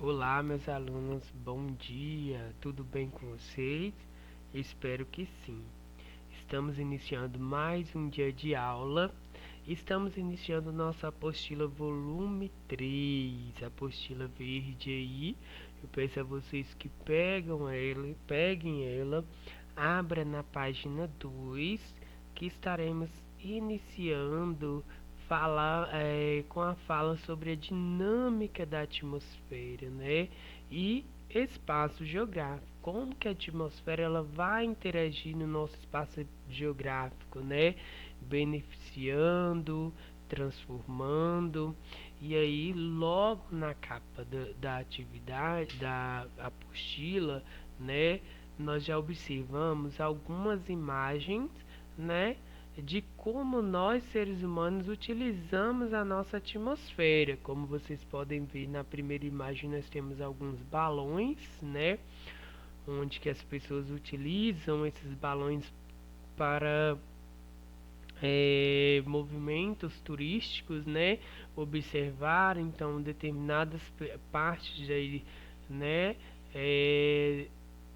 Olá, meus alunos, bom dia, tudo bem com vocês? Espero que sim. Estamos iniciando mais um dia de aula. Estamos iniciando nossa apostila volume 3, apostila verde aí. Eu peço a vocês que peguem ela, abra na página 2, que estaremos iniciando com a fala sobre a dinâmica da atmosfera, né? E espaço geográfico. Como que a atmosfera ela vai interagir no nosso espaço geográfico, né? Beneficiando, transformando. E aí, logo na capa da atividade, da apostila, né? Nós já observamos algumas imagens, né? De como nós seres humanos utilizamos a nossa atmosfera. Como vocês podem ver na primeira imagem, nós temos alguns balões, né, onde que as pessoas utilizam esses balões para movimentos turísticos, né, observar então determinadas partes aí, né,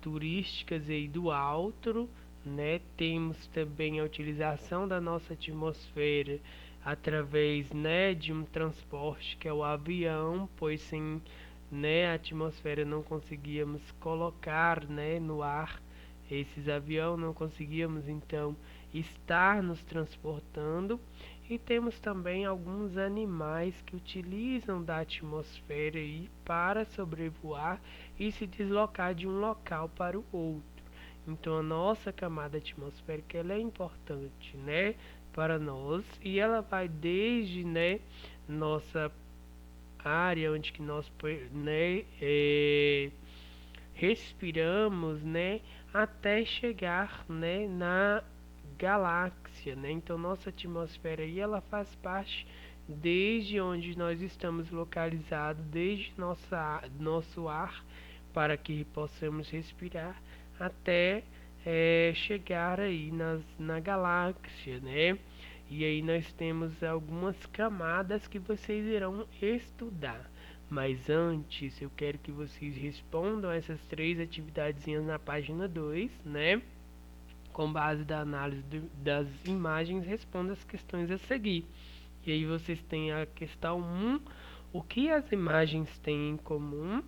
turísticas aí do alto, né? Temos também a utilização da nossa atmosfera através, né, de um transporte que é o avião, pois sem, né, a atmosfera não conseguíamos colocar, né, no ar esses aviões, não conseguíamos então estar nos transportando. E temos também alguns animais que utilizam da atmosfera aí para sobrevoar e se deslocar de um local para o outro. Então a nossa camada atmosférica ela é importante, né, para nós, e ela vai desde, né, nossa área onde que nós, né, respiramos, né, até chegar, né, na galáxia, né? Então nossa atmosfera aí ela faz parte desde onde nós estamos localizados, desde nosso ar para que possamos respirar até chegar aí na galáxia, né? E aí nós temos algumas camadas que vocês irão estudar. Mas antes, eu quero que vocês respondam essas três atividades na página 2, né? Com base da análise das imagens, responda as questões a seguir. E aí vocês têm a questão 1, o que as imagens têm em comum?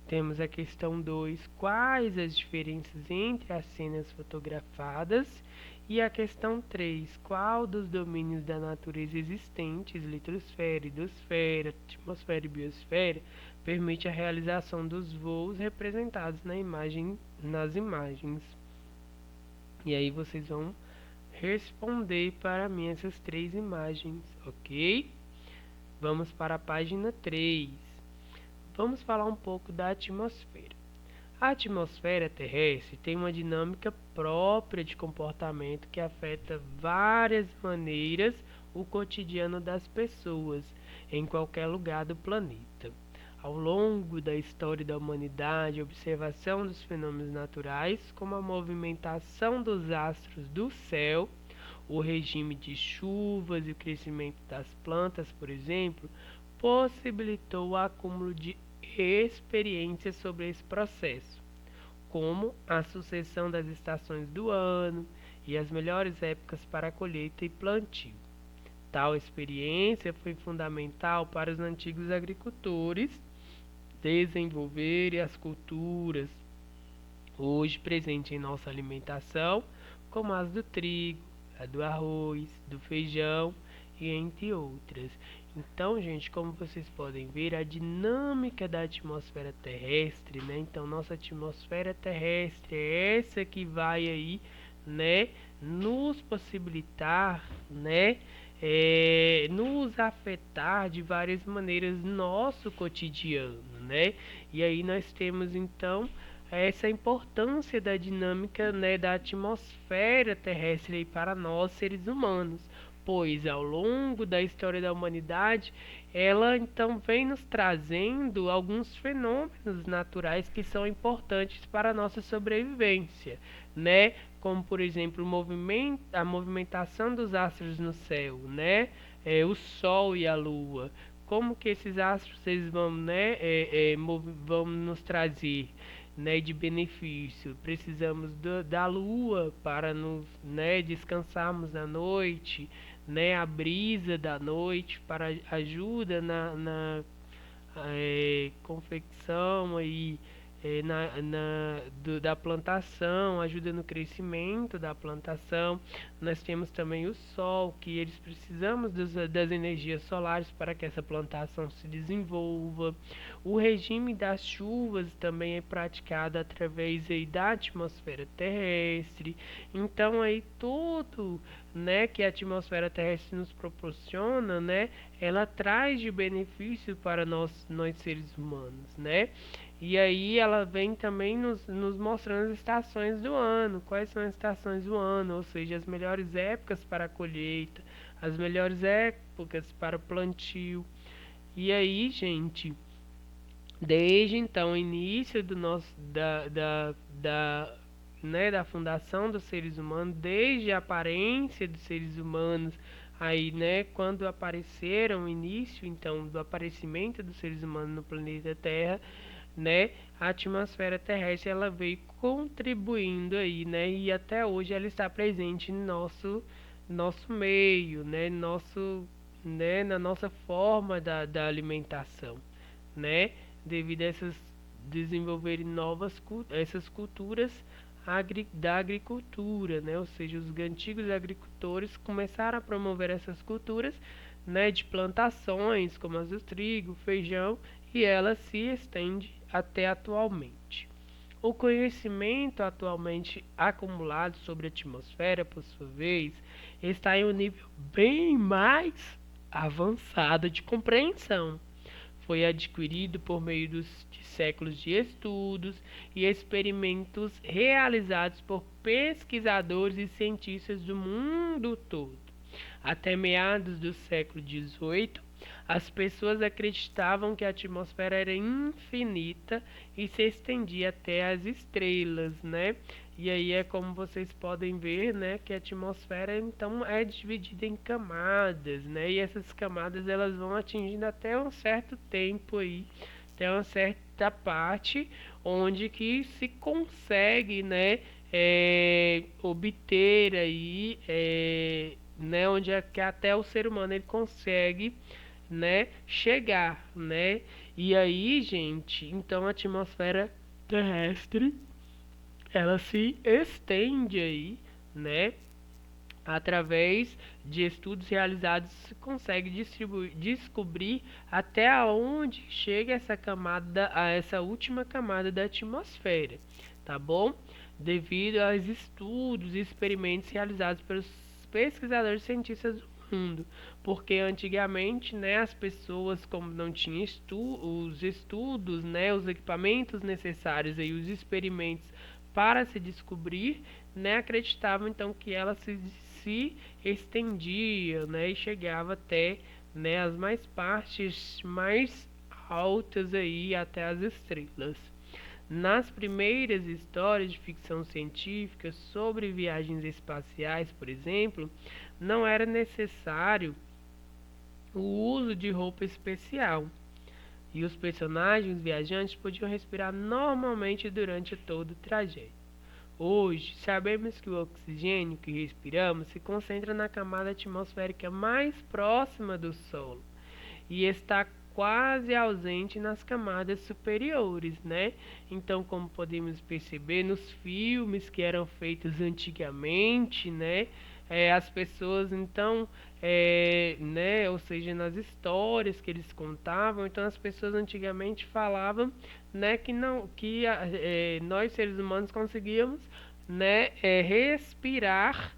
Temos a questão 2, quais as diferenças entre as cenas fotografadas? E a questão 3, qual dos domínios da natureza existentes, litrosfera, hidrosfera, atmosfera e biosfera, permite a realização dos voos representados nas imagens? E aí vocês vão responder para mim essas três imagens, ok? Vamos para a página 3. Vamos falar um pouco da atmosfera. A atmosfera terrestre tem uma dinâmica própria de comportamento que afeta várias maneiras o cotidiano das pessoas em qualquer lugar do planeta. Ao longo da história da humanidade, a observação dos fenômenos naturais, como a movimentação dos astros do céu, o regime de chuvas e o crescimento das plantas, por exemplo, possibilitou o acúmulo de experiências sobre esse processo, como a sucessão das estações do ano e as melhores épocas para a colheita e plantio. Tal experiência foi fundamental para os antigos agricultores desenvolverem as culturas hoje presentes em nossa alimentação, como as do trigo, a do arroz, do feijão e entre outras. Então, gente, como vocês podem ver, a dinâmica da atmosfera terrestre, né? Então, nossa atmosfera terrestre é essa que vai aí, né, nos possibilitar, né, nos afetar de várias maneiras no nosso cotidiano, né? E aí nós temos então essa importância da dinâmica, né, da atmosfera terrestre para nós seres humanos, pois ao longo da história da humanidade ela então vem nos trazendo alguns fenômenos naturais que são importantes para a nossa sobrevivência, né? Como por exemplo a movimentação dos astros no céu, né? O Sol e a Lua, como que esses astros eles vão, né, vão nos trazer, né, de benefício. Precisamos da lua para nos, né, descansarmos à noite, né, a brisa da noite para ajuda na confecção aí, da plantação, ajuda no crescimento da plantação. Nós temos também o sol, que eles precisamos das energias solares para que essa plantação se desenvolva. O regime das chuvas também é praticado através aí da atmosfera terrestre. Então aí tudo, né, que a atmosfera terrestre nos proporciona, né, ela traz de benefício para nós seres humanos, né? E aí ela vem também nos mostrando as estações do ano, quais são as estações do ano, ou seja, as melhores épocas para a colheita, as melhores épocas para o plantio. E aí, gente, desde então, o início do nosso né, da fundação dos seres humanos, desde a aparência dos seres humanos, aí, né, quando apareceram, o início então do aparecimento dos seres humanos no planeta Terra, né, a atmosfera terrestre ela veio contribuindo aí, né, e até hoje ela está presente no nosso meio, né, na nossa forma da alimentação, né, devido a essas desenvolverem essas culturas da agricultura, né? Ou seja, os antigos agricultores começaram a promover essas culturas, né, de plantações como as do trigo, feijão, e ela se estende até atualmente. O conhecimento atualmente acumulado sobre a atmosfera, por sua vez, está em um nível bem mais avançado de compreensão. Foi adquirido por meio de séculos de estudos e experimentos realizados por pesquisadores e cientistas do mundo todo. Até meados do século XVIII, as pessoas acreditavam que a atmosfera era infinita e se estendia até as estrelas, né? E aí é como vocês podem ver, né, que a atmosfera então é dividida em camadas, né? E essas camadas elas vão atingindo até um certo tempo aí, até uma certa parte onde que se consegue, né, obter aí, né, onde é que até o ser humano ele consegue, né, chegar, né? E aí, gente, então a atmosfera terrestre ela se estende aí, né? Através de estudos realizados, se consegue descobrir até onde chega essa camada, a essa última camada da atmosfera, tá bom? Devido aos estudos e experimentos realizados pelos pesquisadores cientistas do mundo, porque antigamente, né, as pessoas como não tinham os estudos, né, os equipamentos necessários e os experimentos para se descobrir, né, acreditavam então que ela se estendia, né, e chegava até, né, as mais partes mais altas aí até as estrelas. Nas primeiras histórias de ficção científica sobre viagens espaciais, por exemplo, não era necessário o uso de roupa especial, e os personagens viajantes podiam respirar normalmente durante todo o trajeto. Hoje, sabemos que o oxigênio que respiramos se concentra na camada atmosférica mais próxima do solo e está quase ausente nas camadas superiores, né? Então, como podemos perceber nos filmes que eram feitos antigamente, né? As pessoas então, né? Ou seja, nas histórias que eles contavam, então as pessoas antigamente falavam, né? Que não, que nós seres humanos conseguíamos, né? Respirar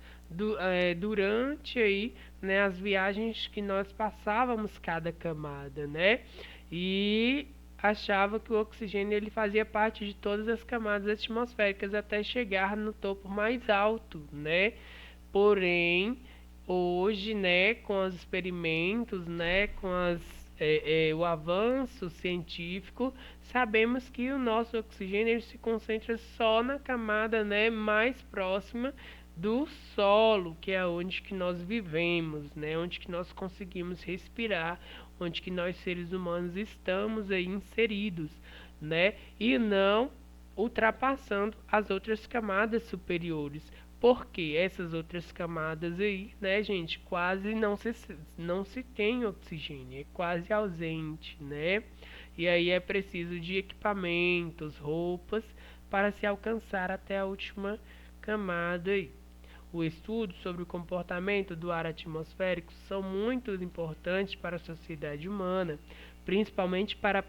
durante aí, né, as viagens que nós passávamos cada camada, né? E achava que o oxigênio ele fazia parte de todas as camadas atmosféricas até chegar no topo mais alto, né? Porém, hoje, né, com os experimentos, né, o avanço científico, sabemos que o nosso oxigênio ele se concentra só na camada, né, mais próxima do solo, que é onde que nós vivemos, né, onde que nós conseguimos respirar, onde que nós seres humanos estamos aí inseridos, né? E não ultrapassando as outras camadas superiores. Porque essas outras camadas aí, né, gente, quase não se tem oxigênio, é quase ausente, né? E aí é preciso de equipamentos, roupas para se alcançar até a última camada aí. O estudo sobre o comportamento do ar atmosférico são muito importantes para a sociedade humana, principalmente para a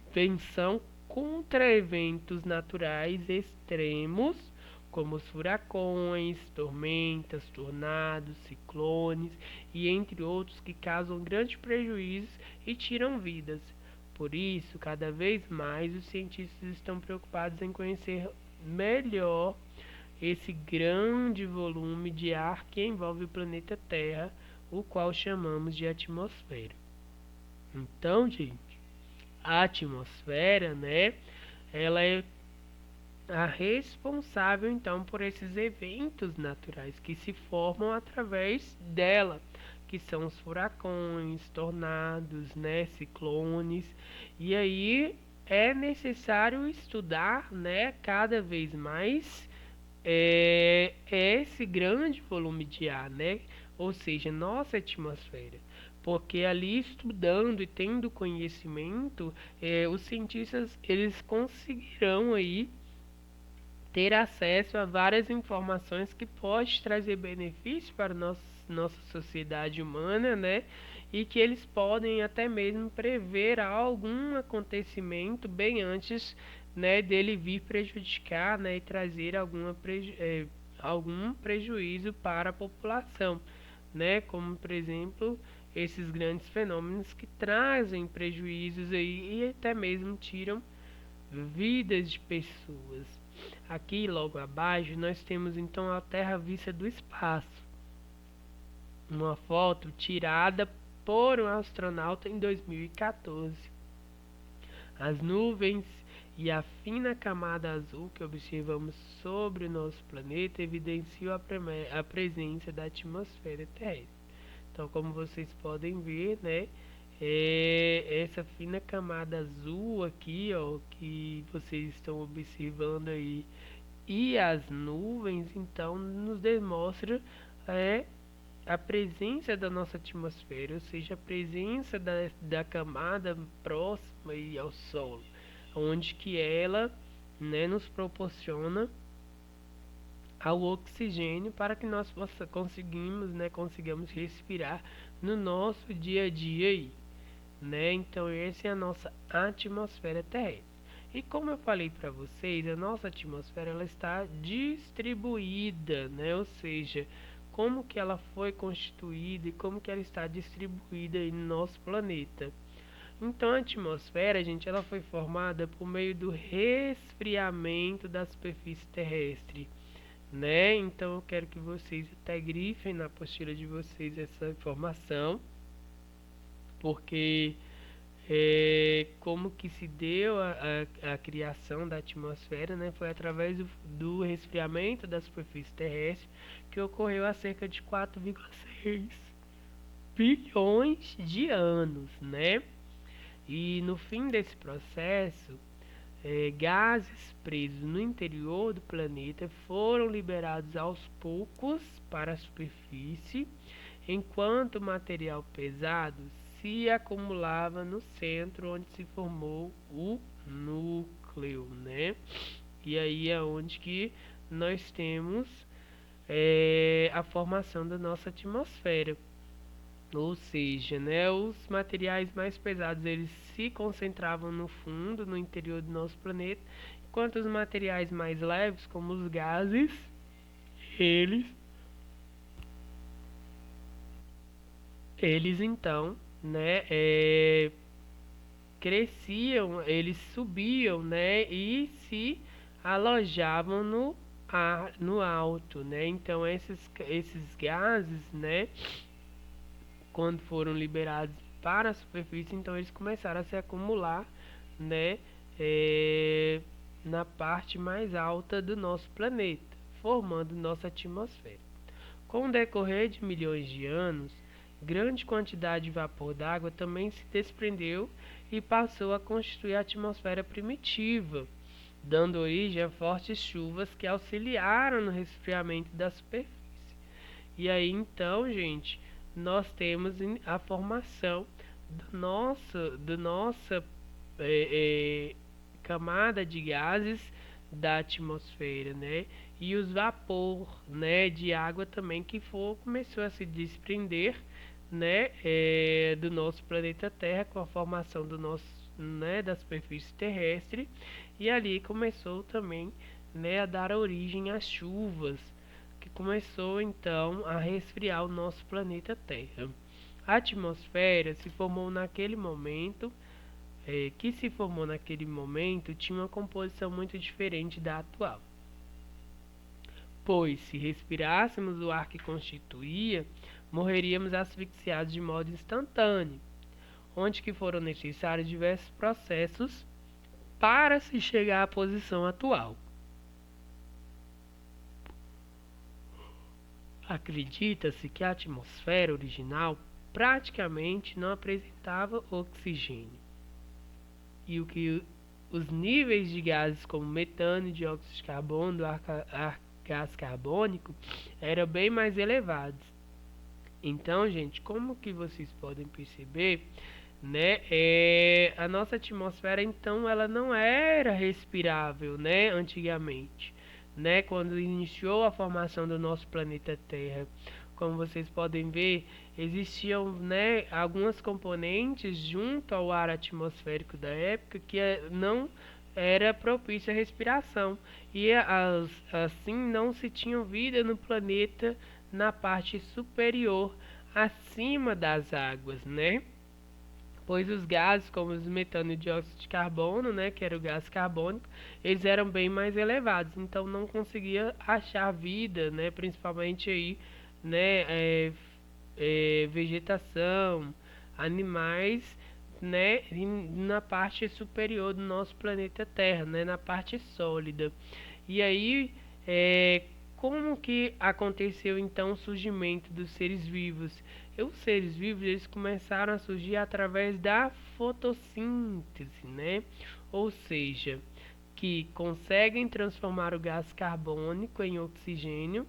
prevenção contra eventos naturais extremos, como os furacões, tormentas, tornados, ciclones e entre outros que causam grandes prejuízos e tiram vidas. Por isso, cada vez mais os cientistas estão preocupados em conhecer melhor esse grande volume de ar que envolve o planeta Terra, o qual chamamos de atmosfera. Então, gente, a atmosfera, né, ela é a responsável então por esses eventos naturais que se formam através dela, que são os furacões, tornados, né, ciclones. E aí é necessário estudar, né, cada vez mais esse grande volume de ar, né? Ou seja, nossa atmosfera. Porque ali estudando e tendo conhecimento, os cientistas eles conseguirão aí ter acesso a várias informações que pode trazer benefício para nossa sociedade humana, né? E que eles podem até mesmo prever algum acontecimento bem antes, né, dele vir prejudicar, né, e trazer algum prejuízo para a população, né? Como por exemplo esses grandes fenômenos que trazem prejuízos aí e até mesmo tiram vidas de pessoas. Aqui logo abaixo nós temos então a Terra vista do espaço. Uma foto tirada por um astronauta em 2014. As nuvens e a fina camada azul que observamos sobre o nosso planeta evidenciam a presença da atmosfera terrestre. Então, como vocês podem ver, né, essa fina camada azul aqui, ó, que vocês estão observando aí, e as nuvens, então, nos demonstra é, a presença da nossa atmosfera, ou seja, a presença da camada próxima aí ao Sol, onde que ela, né, nos proporciona ao oxigênio para que nós consigamos respirar no nosso dia a dia aí, né? Então essa é a nossa atmosfera terrestre. E como eu falei para vocês, a nossa atmosfera ela está distribuída, né? Ou seja, como que ela foi constituída e como que ela está distribuída aí no nosso planeta. Então a atmosfera, gente, ela foi formada por meio do resfriamento da superfície terrestre, né? Então eu quero que vocês até grifem na apostila de vocês essa informação, porque como que se deu a criação da atmosfera, né? Foi através do resfriamento da superfície terrestre que ocorreu há cerca de 4,6 bilhões de anos, né? E no fim desse processo, gases presos no interior do planeta foram liberados aos poucos para a superfície, enquanto o material pesado se acumulava no centro onde se formou o núcleo, né? E aí é onde que nós temos a formação da nossa atmosfera. Ou seja, né, os materiais mais pesados eles se concentravam no fundo, no interior do nosso planeta, enquanto os materiais mais leves, como os gases, eles, eles então, né, cresciam, eles subiam, né, e se alojavam no alto, né? Então esses gases, né, quando foram liberados para a superfície, então eles começaram a se acumular, né, na parte mais alta do nosso planeta, formando nossa atmosfera. Com o decorrer de milhões de anos, grande quantidade de vapor d'água também se desprendeu e passou a constituir a atmosfera primitiva, dando origem a fortes chuvas que auxiliaram no resfriamento da superfície. E aí então, gente, nós temos a formação do nossa camada de gases da atmosfera, né? E os vapor, né, de água também começou a se desprender, né, do nosso planeta Terra com a formação do nosso, né, da superfície terrestre, e ali começou também, né, a dar origem às chuvas, que começou então a resfriar o nosso planeta Terra. A atmosfera se formou naquele momento tinha uma composição muito diferente da atual. Pois, se respirássemos o ar que constituía, morreríamos asfixiados de modo instantâneo, onde que foram necessários diversos processos para se chegar à posição atual. Acredita-se que a atmosfera original praticamente não apresentava oxigênio, e os níveis de gases como metano e dióxido de carbono do gás carbônico eram bem mais elevados. Então, gente, como que vocês podem perceber, né, a nossa atmosfera então ela não era respirável, né, antigamente, né, quando iniciou a formação do nosso planeta Terra. Como vocês podem ver, existiam, né, algumas componentes junto ao ar atmosférico da época que não era propício à respiração, e assim não se tinha vida no planeta na parte superior, acima das águas, né? Pois os gases, como os metano e dióxido de carbono, né, que era o gás carbônico, eles eram bem mais elevados, então não conseguia achar vida, né, principalmente aí, né, vegetação, animais, né, na parte superior do nosso planeta Terra, né, na parte sólida. E aí, como que aconteceu então o surgimento dos seres vivos? Os seres vivos eles começaram a surgir através da fotossíntese, né? Ou seja, que conseguem transformar o gás carbônico em oxigênio.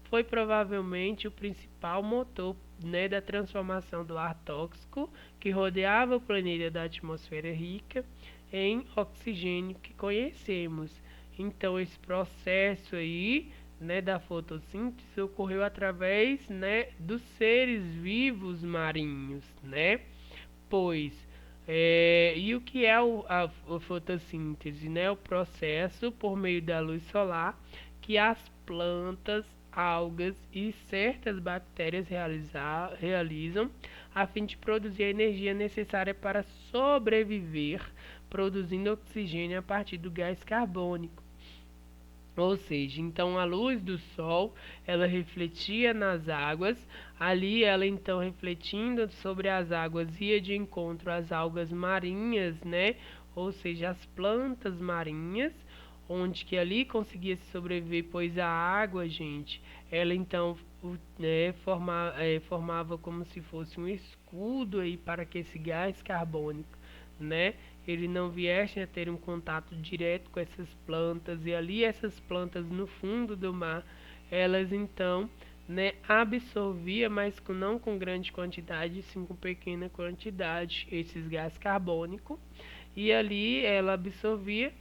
Foi provavelmente o principal motor, né, da transformação do ar tóxico que rodeava o planeta da atmosfera rica em oxigênio que conhecemos. Então esse processo aí, né, da fotossíntese ocorreu através, né, dos seres vivos marinhos, né? Pois e o que é a fotossíntese, né? O processo por meio da luz solar que as plantas, algas e certas bactérias realizam a fim de produzir a energia necessária para sobreviver, produzindo oxigênio a partir do gás carbônico. Ou seja, então a luz do sol, ela refletia nas águas, ali ela então refletindo sobre as águas ia de encontro às algas marinhas, né? Ou seja, as plantas marinhas, onde que ali conseguia se sobreviver, pois a água, gente, ela então formava como se fosse um escudo aí para que esse gás carbônico, né, ele não viesse a ter um contato direto com essas plantas, e ali essas plantas no fundo do mar, elas então, né, absorvia, mas não com grande quantidade, sim com pequena quantidade, esses gás carbônico, e ali ela absorvia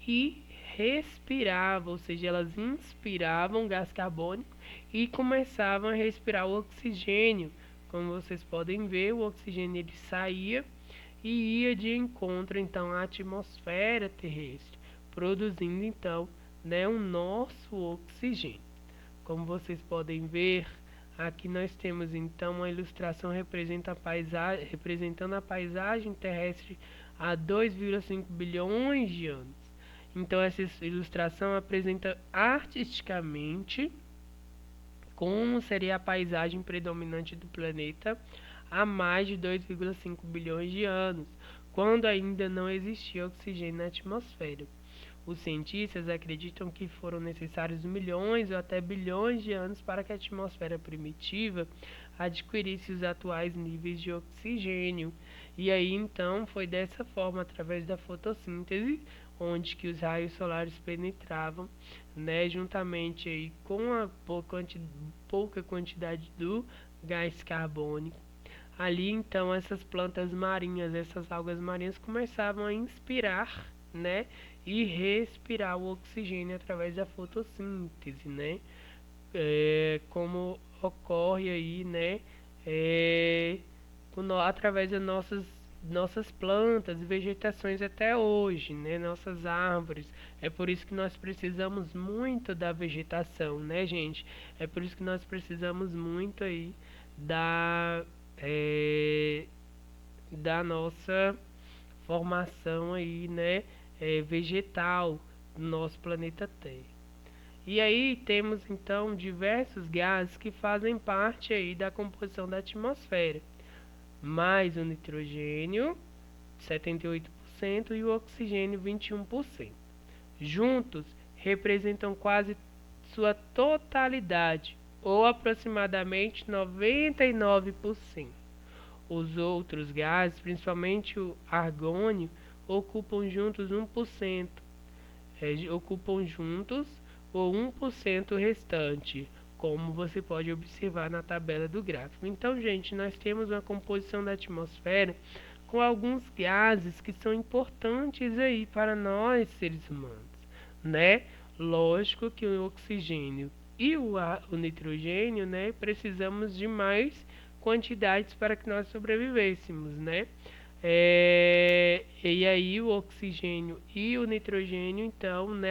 e respirava, ou seja, elas inspiravam gás carbônico e começavam a respirar o oxigênio. Como vocês podem ver, o oxigênio ele saía e ia de encontro então à atmosfera terrestre, produzindo então, né, o nosso oxigênio. Como vocês podem ver, aqui nós temos então uma ilustração representando a paisagem terrestre há 2,5 bilhões de anos. Então essa ilustração apresenta artisticamente como seria a paisagem predominante do planeta há mais de 2,5 bilhões de anos, quando ainda não existia oxigênio na atmosfera. Os cientistas acreditam que foram necessários milhões ou até bilhões de anos para que a atmosfera primitiva adquirisse os atuais níveis de oxigênio. E aí então foi dessa forma, através da fotossíntese, onde que os raios solares penetravam, né, juntamente aí com a pouca quantidade do gás carbônico. Ali então essas plantas marinhas, essas algas marinhas começavam a inspirar, né, e respirar o oxigênio através da fotossíntese, né, como ocorre aí, né, através das nossas plantas e vegetações até hoje, né, nossas árvores. É por isso que nós precisamos muito da vegetação, né, gente? É por isso que nós precisamos muito aí da é, da nossa formação aí, né, vegetal do nosso planeta Terra. E aí temos então diversos gases que fazem parte aí da composição da atmosfera, mais o nitrogênio 78% e o oxigênio 21%. Juntos representam quase sua totalidade, ou aproximadamente 99%. Os outros gases, principalmente o argônio, ocupam juntos 1%, ocupam juntos o 1% restante, como você pode observar na tabela do gráfico. Então, gente, nós temos uma composição da atmosfera com alguns gases que são importantes aí para nós, seres humanos, né? Lógico que o oxigênio e o nitrogênio, né, precisamos de mais quantidades para que nós sobrevivêssemos, né? E aí o oxigênio e o nitrogênio, então, né,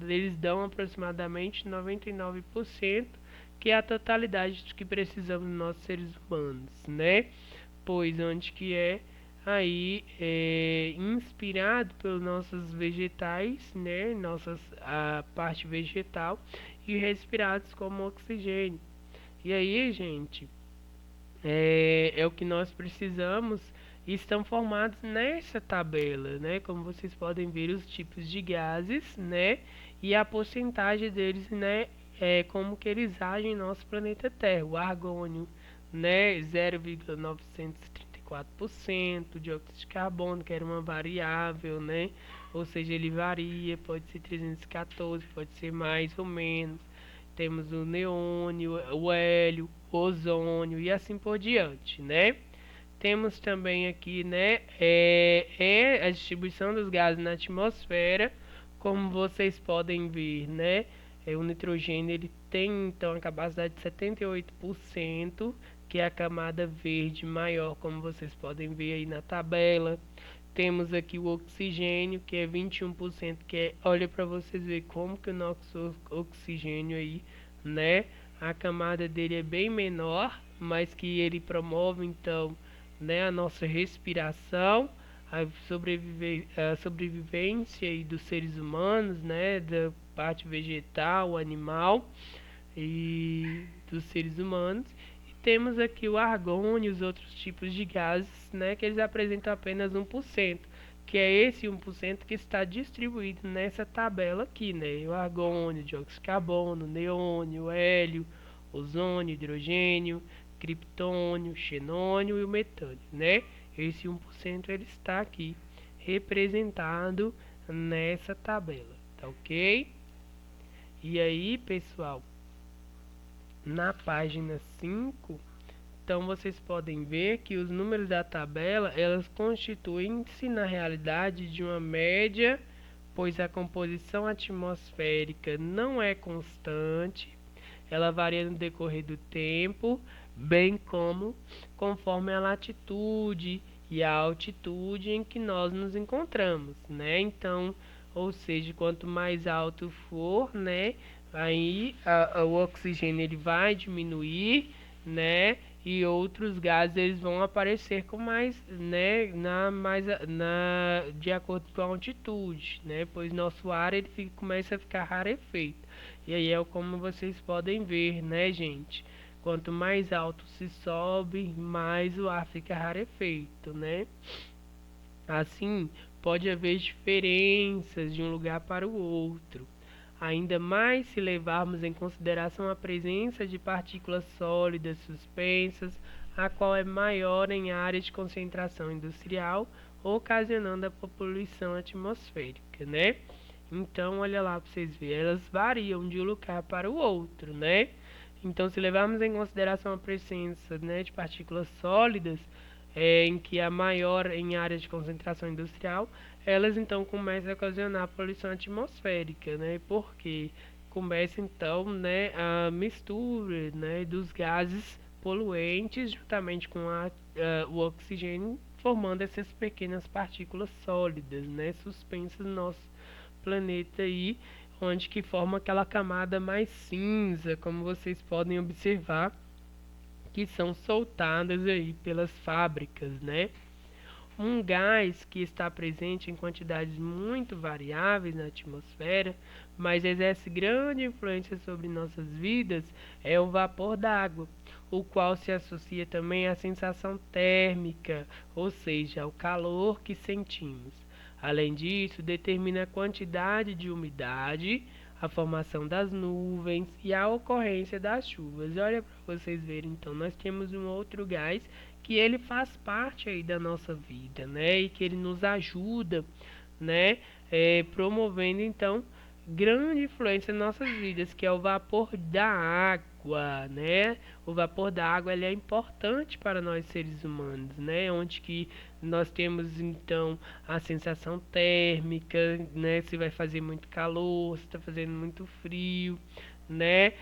eles dão aproximadamente 99%, que é a totalidade de que precisamos nós seres humanos, né? Pois onde que aí inspirado pelos nossos vegetais, né, a parte vegetal, e respirados como oxigênio. E aí, gente, é o que nós precisamos e estão formados nessa tabela, né? Como vocês podem ver, os tipos de gases, né? E a porcentagem deles, né? Como que eles agem no nosso planeta Terra. O argônio, né? 0,934%, dióxido de carbono, que era uma variável, né? Ou seja, ele varia, pode ser 314, pode ser mais ou menos. Temos o neônio, o hélio, o ozônio e assim por diante, né? Temos também aqui, né, a distribuição dos gases na atmosfera, como vocês podem ver, né? O nitrogênio ele tem então a capacidade de 78%, que é a camada verde maior, como vocês podem ver aí na tabela. Temos aqui o oxigênio, que é 21%, que é, olha para vocês verem como que o nosso oxigênio aí, né? A camada dele é bem menor, mas que ele promove então, né, a nossa respiração, a sobrevivência aí dos seres humanos, né, da parte vegetal, animal e dos seres humanos. E temos aqui o argônio e os outros tipos de gases, né, que eles apresentam apenas 1%, que é esse 1% que está distribuído nessa tabela aqui, né? O argônio, dióxido de carbono, neônio, hélio, ozônio, hidrogênio, criptônio, xenônio e o metânio, né? Esse 1% ele está aqui representado nessa tabela, tá ok? E aí, pessoal, na página 5, então vocês podem ver que os números da tabela, elas constituem-se na realidade de uma média, pois a composição atmosférica não é constante, ela varia no decorrer do tempo, bem como conforme a latitude e a altitude em que nós nos encontramos, né? Então, ou seja, quanto mais alto for, né, aí o oxigênio ele vai diminuir, né? E outros gases eles vão aparecer com mais, né, de acordo com a altitude, né? Pois nosso ar ele começa a ficar rarefeito. E aí é como vocês podem ver, né, gente? Quanto mais alto se sobe, mais o ar fica rarefeito, né? Assim, pode haver diferenças de um lugar para o outro. ainda mais se levarmos em consideração a presença de partículas sólidas suspensas, a qual é maior em áreas de concentração industrial, ocasionando a poluição atmosférica, né? Então, olha lá para vocês verem, elas variam de um lugar para o outro, né? Então, se levarmos em consideração a presença, né, de partículas sólidas, em que a maior em áreas de concentração industrial, elas então começam a ocasionar poluição atmosférica, né? Porque começa então, né, a mistura, né, dos gases poluentes juntamente com o oxigênio, formando essas pequenas partículas sólidas, né, suspensas no nosso planeta aí, onde que forma aquela camada mais cinza, como vocês podem observar, que são soltadas aí pelas fábricas, né? Um gás que está presente em quantidades muito variáveis na atmosfera, mas exerce grande influência sobre nossas vidas, é o vapor d'água, o qual se associa também à sensação térmica, ou seja, ao calor que sentimos. Além disso, determina a quantidade de umidade, a formação das nuvens e a ocorrência das chuvas. Olha para vocês verem, então, nós temos um outro gás que ele faz parte aí da nossa vida, né? E que ele nos ajuda, né? Promovendo então grande influência em nossas vidas, que é o vapor da água, né? O vapor da água ele é importante para nós seres humanos, né? Onde que nós temos então a sensação térmica, né? Se vai fazer muito calor, se está fazendo muito frio, né?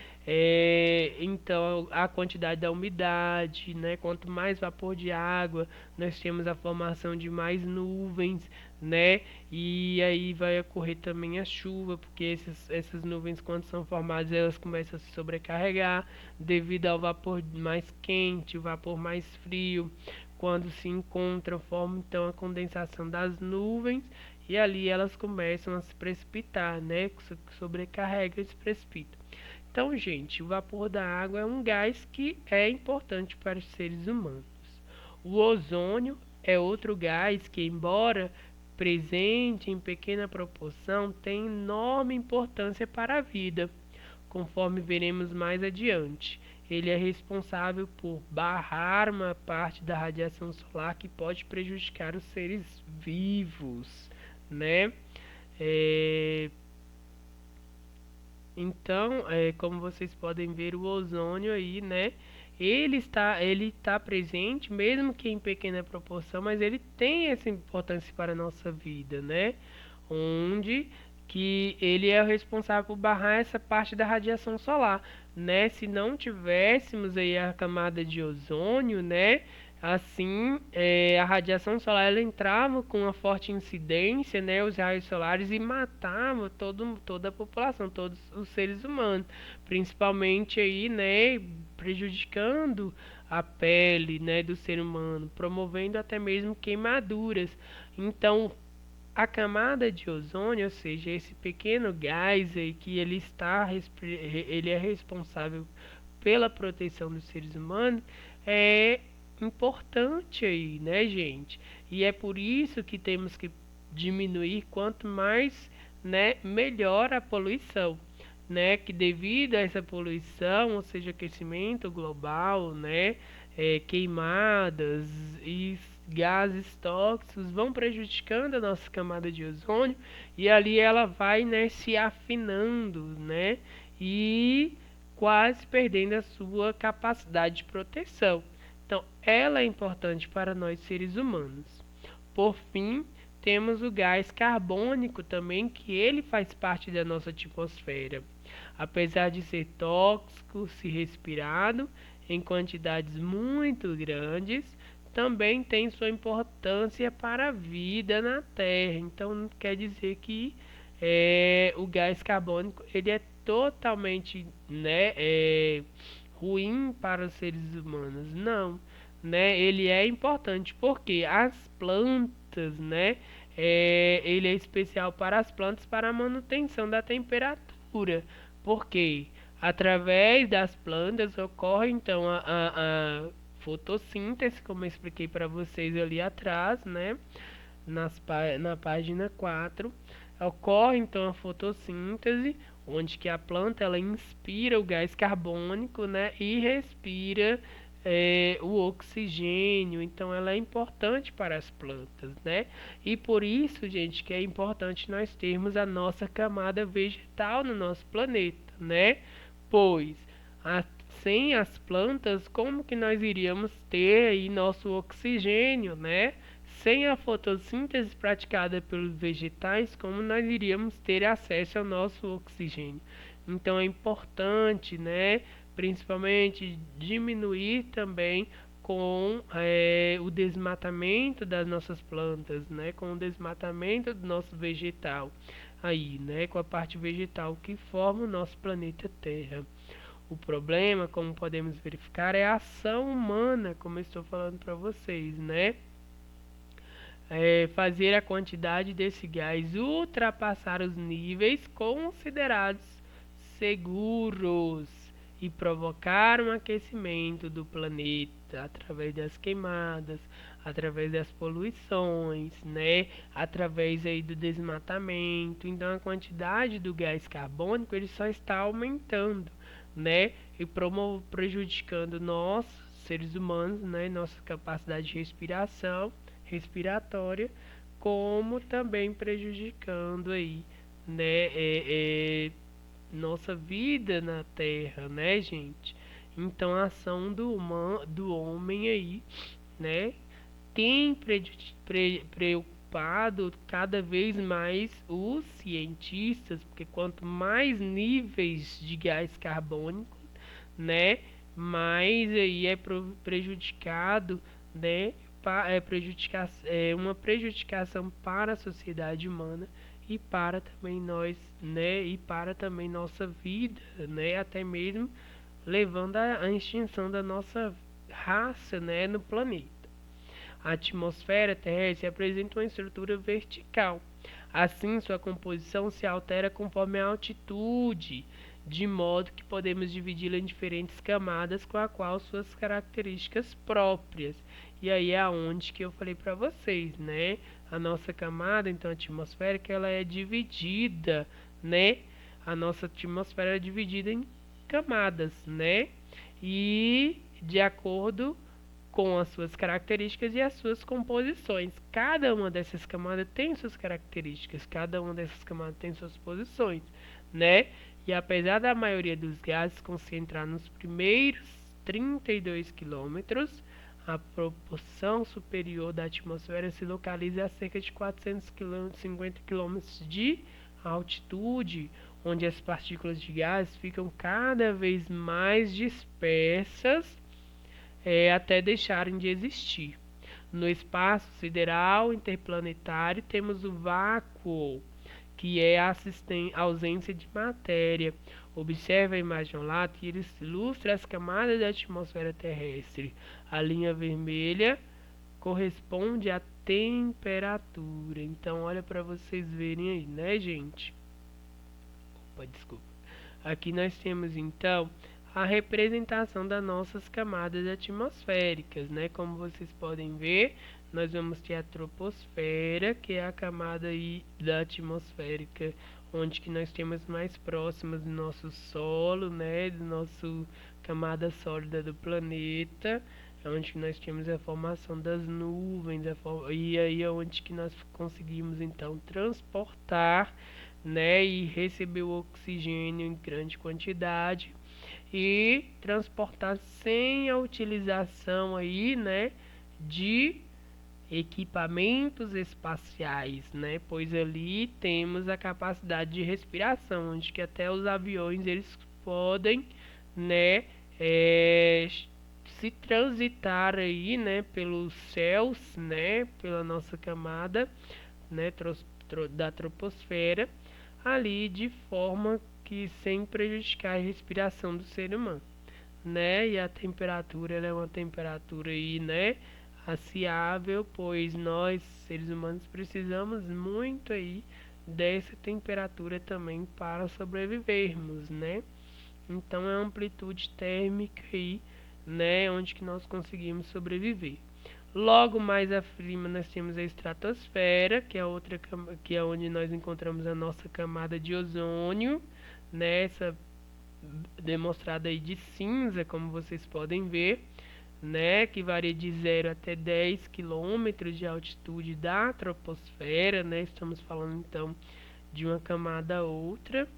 Então a quantidade da umidade, né? Quanto mais vapor de água, nós temos a formação de mais nuvens, né? E aí vai ocorrer também a chuva, porque essas nuvens, quando são formadas, elas começam a se sobrecarregar devido ao vapor mais quente, o vapor mais frio. Quando se encontram, formam então a condensação das nuvens e ali elas começam a se precipitar, né? Sobrecarrega e se precipita. Então, gente, o vapor da água é um gás que é importante para os seres humanos. O ozônio é outro gás que, embora presente em pequena proporção, tem enorme importância para a vida, conforme veremos mais adiante. Ele é responsável por barrar uma parte da radiação solar que pode prejudicar os seres vivos, né? É, Então, como vocês podem ver, o ozônio aí, né? Ele está presente, mesmo que em pequena proporção, mas ele tem essa importância para a nossa vida, né? Onde que ele é o responsável por barrar essa parte da radiação solar, né? Se não tivéssemos aí a camada de ozônio, né? Assim, a radiação solar ela entrava com uma forte incidência, né, os raios solares e matava toda a população, todos os seres humanos, principalmente aí, né, prejudicando a pele, né, do ser humano, promovendo até mesmo queimaduras. Então, a camada de ozônio, ou seja, esse pequeno gás aí que ele é responsável pela proteção dos seres humanos, é importante aí, né, gente? E é por isso que temos que diminuir quanto mais, né, melhor a poluição, né? Que devido a essa poluição, ou seja, aquecimento global, né, queimadas e gases tóxicos vão prejudicando a nossa camada de ozônio e ali ela vai, né, se afinando, né? E quase perdendo a sua capacidade de proteção. Então, ela é importante para nós seres humanos. Por fim, temos o gás carbônico também, que ele faz parte da nossa atmosfera. Apesar de ser tóxico se respirado em quantidades muito grandes, também tem sua importância para a vida na Terra. Então, quer dizer que o gás carbônico ele é totalmente, né, ruim para os seres humanos. Não, né? Ele é importante porque as plantas, né, ele é especial para as plantas para a manutenção da temperatura, porque através das plantas ocorre então a fotossíntese, como eu expliquei para vocês ali atrás, né? Na página 4, ocorre então a fotossíntese, onde que a planta ela inspira o gás carbônico, né, e respira o oxigênio. Então ela é importante para as plantas, né? E por isso, gente, que é importante nós termos a nossa camada vegetal no nosso planeta, né? Pois a- sem as plantas, como que nós iríamos ter aí nosso oxigênio, né? Sem a fotossíntese praticada pelos vegetais, como nós iríamos ter acesso ao nosso oxigênio? Então é importante, né, principalmente diminuir também com o desmatamento das nossas plantas, né, com o desmatamento do nosso vegetal, aí, né, com a parte vegetal que forma o nosso planeta Terra. O problema, como podemos verificar, é a ação humana, como eu estou falando para vocês, né? Fazer a quantidade desse gás ultrapassar os níveis considerados seguros e provocar um aquecimento do planeta através das queimadas, através das poluições, né? Através aí do desmatamento. Então a quantidade do gás carbônico ele só está aumentando, né? E prejudicando nós, seres humanos, né? Nossa capacidade de respiratória, como também prejudicando aí, né, nossa vida na Terra, né, gente? Então a ação do homem aí, né, tem preocupado cada vez mais os cientistas, porque quanto mais níveis de gás carbônico, né, mais aí é prejudicado, né, uma prejudicação para a sociedade humana e para também nós, né, e para também nossa vida, né, até mesmo levando à extinção da nossa raça, né, no planeta. A atmosfera terrestre apresenta uma estrutura vertical. Assim, sua composição se altera conforme a altitude, de modo que podemos dividi-la em diferentes camadas com a qual suas características próprias. E aí é aonde que eu falei para vocês, né? A nossa camada, então atmosférica, ela é dividida, né? A nossa atmosfera é dividida em camadas, né? E de acordo com as suas características e as suas composições. Cada uma dessas camadas tem suas características, cada uma dessas camadas tem suas posições, né? E apesar da maioria dos gases se concentrar nos primeiros 32 quilômetros, a proporção superior da atmosfera se localiza a cerca de 450 quilômetros de altitude, onde as partículas de gás ficam cada vez mais dispersas até deixarem de existir. No espaço sideral interplanetário temos o vácuo, que é a ausência de matéria. Observe a imagem ao lado que ele ilustra as camadas da atmosfera terrestre. A linha vermelha corresponde à temperatura. Então, olha para vocês verem aí, né, gente? Opa, desculpa. Aqui nós temos então a representação das nossas camadas atmosféricas, né? Como vocês podem ver, nós vamos ter a troposfera, que é a camada aí da atmosférica, onde que nós temos mais próximas do nosso solo, né? Do nosso camada sólida do planeta, onde que nós temos a formação das nuvens, e aí é onde que nós conseguimos então transportar, né, e receber o oxigênio em grande quantidade e transportar sem a utilização aí, né, de equipamentos espaciais, né? Pois ali temos a capacidade de respiração, onde que até os aviões eles podem, né, se transitar aí, né, pelos céus, né, pela nossa camada, né, da troposfera, ali de forma que sem prejudicar a respiração do ser humano, né? E a temperatura, ela é uma temperatura aí, né, aciável, pois nós, seres humanos, precisamos muito aí dessa temperatura também para sobrevivermos, né? Então é a amplitude térmica aí, né, onde que nós conseguimos sobreviver. Logo mais acima nós temos a estratosfera, que é onde nós encontramos a nossa camada de ozônio, nessa demonstrada aí de cinza, como vocês podem ver, né, que varia de 0 até 10 quilômetros de altitude da troposfera, né? Estamos falando então de uma camada a outra.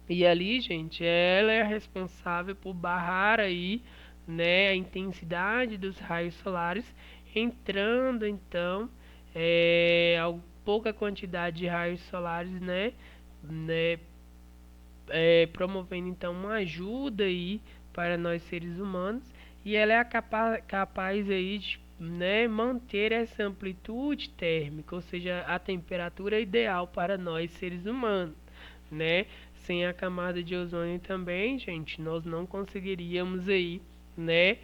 E ali, gente, ela é a responsável por barrar aí, né, a intensidade dos raios solares, entrando então pouca quantidade de raios solares, né, promovendo então uma ajuda aí para nós seres humanos, e ela é capaz aí de, né, manter essa amplitude térmica, ou seja, a temperatura ideal para nós seres humanos, né? Sem a camada de ozônio também, gente, nós não conseguiríamos aí, né,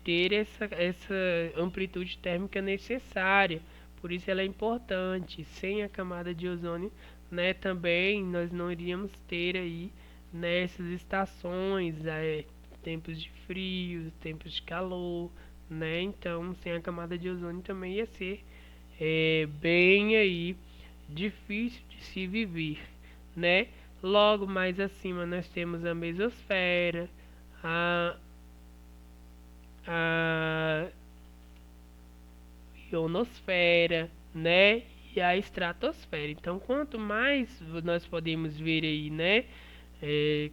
ter essa amplitude térmica necessária. Por isso ela é importante. Sem a camada de ozônio, né, também nós não iríamos ter aí nessas estações, tempos de frio, tempos de calor, né? Então, sem a camada de ozônio também ia ser bem aí difícil de se viver, né? Logo mais acima nós temos a mesosfera, a, a ionosfera, né? E a estratosfera. Então, quanto mais nós podemos ver aí, né?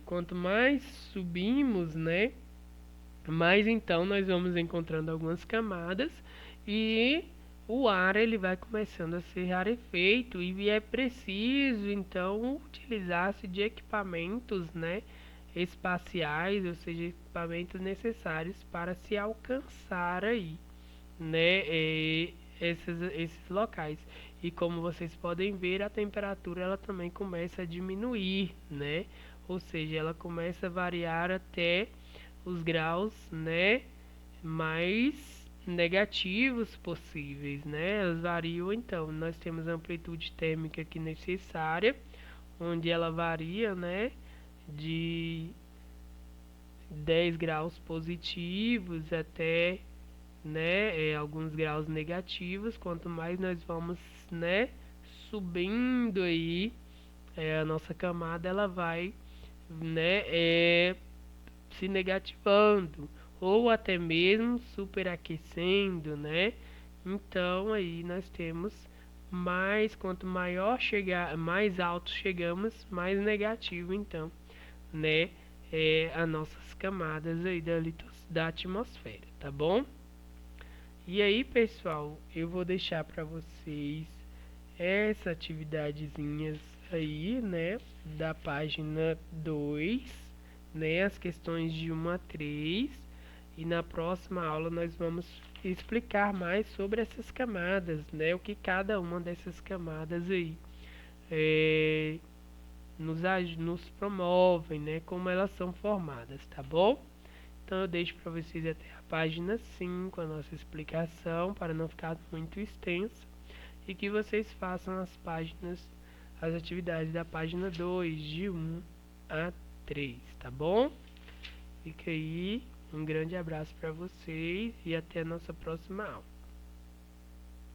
Quanto mais subimos, né? Mais então nós vamos encontrando algumas camadas e o ar ele vai começando a ser rarefeito e é preciso então utilizar-se de equipamentos, né, espaciais, ou seja, equipamentos necessários para se alcançar aí, né, esses locais. E como vocês podem ver, a temperatura ela também começa a diminuir, né? Ou seja, ela começa a variar até os graus, né, mais negativos possíveis, né? Elas variam então. Nós temos a amplitude térmica aqui necessária, onde ela varia, né, de 10 graus positivos até, né, alguns graus negativos. Quanto mais nós vamos, né, subindo aí, a nossa camada ela vai, né, se negativando ou até mesmo superaquecendo, né? Então aí nós temos mais, quanto maior chegar, mais alto chegamos, mais negativo então, né? As nossas camadas aí da atmosfera, tá bom? E aí, pessoal, eu vou deixar para vocês essa atividadezinhas aí, né, da página 2, né, as questões de 1 a 3, e na próxima aula nós vamos explicar mais sobre essas camadas, né, o que cada uma dessas camadas aí nos promovem, né, como elas são formadas, tá bom? Então eu deixo para vocês até a página 5 a nossa explicação, para não ficar muito extensa, e que vocês façam as atividades da página 2, de 1 a 3, tá bom? Fica aí, um grande abraço para vocês e até a nossa próxima aula.